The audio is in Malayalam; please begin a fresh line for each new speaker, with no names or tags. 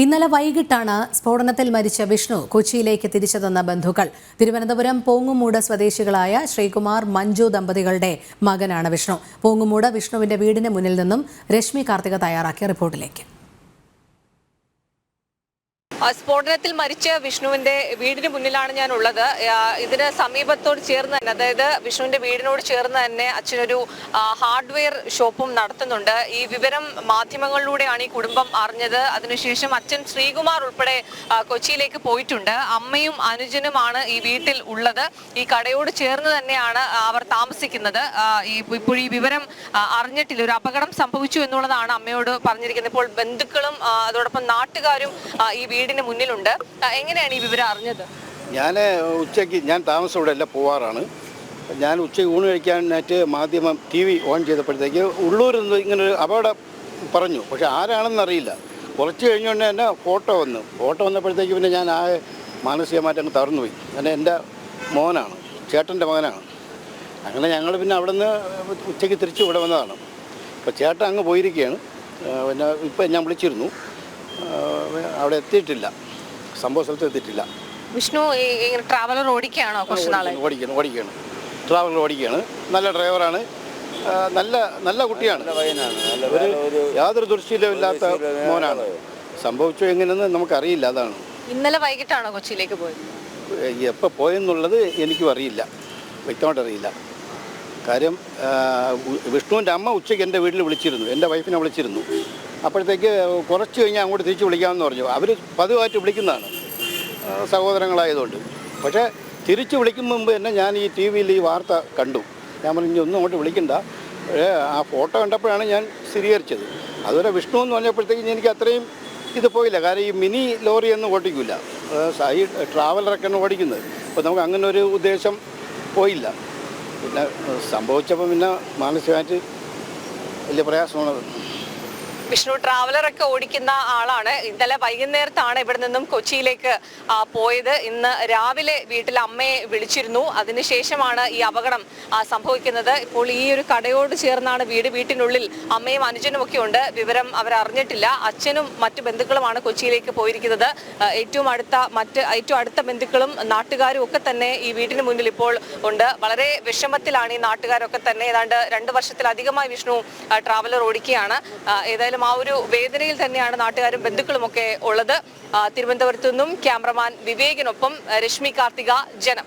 ഇന്നലെ വൈകിട്ടാണ് സ്ഫോടനത്തിൽ മരിച്ച വിഷ്ണു കൊച്ചിയിലേക്ക് തിരിച്ചതെന്ന ബന്ധുക്കൾ. തിരുവനന്തപുരം പോങ്ങുമൂട് സ്വദേശികളായ ശ്രീകുമാർ മഞ്ജു ദമ്പതികളുടെ മകനാണ് വിഷ്ണു. പോങ്ങുമൂട് വിഷ്ണുവിന്റെ വീടിന് മുന്നിൽ നിന്നും രശ്മി കാർത്തിക തയ്യാറാക്കിയ റിപ്പോർട്ടിലേക്ക്.
സ്ഫോടനത്തിൽ മരിച്ച വിഷ്ണുവിന്റെ വീടിന് മുന്നിലാണ് ഞാൻ ഉള്ളത്. ഇതിന് സമീപത്തോട് ചേർന്ന് തന്നെ, അതായത് വിഷ്ണുവിന്റെ വീടിനോട് ചേർന്ന് തന്നെ അച്ഛനൊരു ഹാർഡ്വെയർ ഷോപ്പും നടത്തുന്നുണ്ട്. ഈ വിവരം മാധ്യമങ്ങളിലൂടെയാണ് ഈ കുടുംബം അറിഞ്ഞത്. അതിനുശേഷം അച്ഛൻ ശ്രീകുമാർ ഉൾപ്പെടെ കൊച്ചിയിലേക്ക് പോയിട്ടുണ്ട്. അമ്മയും അനുജനുമാണ് ഈ വീട്ടിൽ ഉള്ളത്. ഈ കടയോട് ചേർന്ന് തന്നെയാണ് അവർ താമസിക്കുന്നത്. ഇപ്പോൾ ഈ വിവരം അറിഞ്ഞിട്ടില്ല. ഒരു അപകടം സംഭവിച്ചു എന്നുള്ളതാണ് അമ്മയോട് പറഞ്ഞിരിക്കുന്നത്. ഇപ്പോൾ ബന്ധുക്കളും അതോടൊപ്പം നാട്ടുകാരും ഈ വീടിന് മുന്നിലുണ്ട്. എങ്ങനെയാണ് ഈ വിവരം അറിഞ്ഞത്?
ഞാൻ താമസം ഇവിടെ എല്ലാം പോവാറാണ്. ഞാൻ ഉച്ചയ്ക്ക് ഊണ് കഴിക്കാനായിട്ട് മാധ്യമം TV ഓൺ ചെയ്തപ്പോഴത്തേക്ക് ഉള്ളൂരിൽ നിന്ന് ഇങ്ങനൊരു അപകടം പറഞ്ഞു. പക്ഷെ ആരാണെന്നറിയില്ല. കുറച്ച് കഴിഞ്ഞുകൊണ്ട് തന്നെ ഫോട്ടോ വന്നപ്പോഴത്തേക്ക് പിന്നെ ഞാൻ ആ മാനസികമായിട്ട് അങ്ങ് തകർന്നുപോയി. അങ്ങനെ എൻ്റെ മോനാണ്, ചേട്ടൻ്റെ മകനാണ്. അങ്ങനെ ഞങ്ങൾ പിന്നെ അവിടെ നിന്ന് ഉച്ചയ്ക്ക് തിരിച്ച് ഇവിടെ വന്നതാണ്. അപ്പോൾ ചേട്ടൻ അങ്ങ് പോയിരിക്കുകയാണ്. പിന്നെ ഇപ്പം ഞാൻ വിളിച്ചിരുന്നു, അവിടെ എത്തിയിട്ടില്ല, സംഭവ സ്ഥലത്ത് എത്തിയിട്ടില്ല.
വിഷ്ണു ട്രാവലർ ഓടിക്കുകയാണോ? കുറച്ച് നാളെ
ഓടിക്കുകയാണ്, ട്രാവലർ ഓടിക്കുകയാണ്. നല്ല ഡ്രൈവറാണ്, നല്ല കുട്ടിയാണ്, യാതൊരു ദുർശീലമില്ലാത്ത മോനാണ്. സംഭവിച്ചു എങ്ങനെയെന്ന് നമുക്കറിയില്ല. അതാണ്.
ഇന്നലെ വൈകിട്ടാണോ കൊച്ചിയിലേക്ക് പോയത്?
എപ്പോൾ പോയെന്നുള്ളത് എനിക്കും അറിയില്ല, വ്യക്തമായിട്ട് അറിയില്ല. കാര്യം വിഷ്ണുവിൻ്റെ അമ്മ ഉച്ചയ്ക്ക് എൻ്റെ വീട്ടിൽ വിളിച്ചിരുന്നു, എൻ്റെ വൈഫിനെ വിളിച്ചിരുന്നു. അപ്പോഴത്തേക്ക് കുറച്ച് കഴിഞ്ഞാൽ അങ്ങോട്ട് തിരിച്ച് വിളിക്കാമെന്ന് പറഞ്ഞു. അവർ പതിവായിട്ട് വിളിക്കുന്നതാണ്, സഹോദരങ്ങളായതുകൊണ്ട്. പക്ഷേ തിരിച്ച് വിളിക്കും മുമ്പ് തന്നെ ഞാൻ ഈ TV-യിൽ ഈ വാർത്ത കണ്ടു. ഞാൻ പറഞ്ഞു ഒന്നും അങ്ങോട്ട് വിളിക്കണ്ട. ആ ഫോട്ടോ കണ്ടപ്പോഴാണ് ഞാൻ സ്ഥിരീകരിച്ചത്. അതുപോലെ വിഷ്ണു എന്ന് പറഞ്ഞപ്പോഴത്തേക്കും എനിക്ക് അത്രയും ഇത് പോയില്ല. കാരണം ഈ മിനി ലോറിയൊന്നും ഓടിക്കില്ല, ഈ ട്രാവലറൊക്കെയാണ് ഓടിക്കുന്നത്. അപ്പോൾ നമുക്ക് അങ്ങനെ ഒരു ഉദ്ദേശം പോയില്ല. പിന്നെ സംഭവിച്ചപ്പോൾ പിന്നെ മാനസികമായിട്ട് വലിയ പ്രയാസമാണത്.
വിഷ്ണു ട്രാവലറൊക്കെ ഓടിക്കുന്ന ആളാണ്. ഇന്നലെ വൈകുന്നേരത്താണ് ഇവിടെ നിന്നും കൊച്ചിയിലേക്ക് പോയത്. ഇന്ന് രാവിലെ വീട്ടിൽ അമ്മയെ വിളിച്ചിരുന്നു. അതിനുശേഷമാണ് ഈ അപകടം സംഭവിക്കുന്നത്. ഇപ്പോൾ ഈ ഒരു കടയോട് ചേർന്നാണ് വീട്ടിനുള്ളിൽ അമ്മയും അനുജനും ഒക്കെ ഉണ്ട്. വിവരം അവരറിഞ്ഞിട്ടില്ല. അച്ഛനും മറ്റു ബന്ധുക്കളുമാണ് കൊച്ചിയിലേക്ക് പോയിരിക്കുന്നത്. ഏറ്റവും അടുത്ത ബന്ധുക്കളും നാട്ടുകാരും ഒക്കെ തന്നെ ഈ വീട്ടിന് മുന്നിൽ ഇപ്പോൾ ഉണ്ട്. വളരെ വിഷമത്തിലാണ് ഈ നാട്ടുകാരൊക്കെ തന്നെ. ഏതാണ്ട് 2 വർഷത്തിലധികമായി വിഷ്ണു ട്രാവലർ ഓടിക്കുകയാണ്. ഏതായാലും ആ ഒരു വേദനയിൽ തന്നെയാണ് നാട്ടുകാരും ബന്ധുക്കളുമൊക്കെ ഉള്ളത്. തിരുവനന്തപുരത്തു നിന്നും ക്യാമറമാൻ വിവേകിനൊപ്പം രശ്മി കാർത്തിക, ജനം.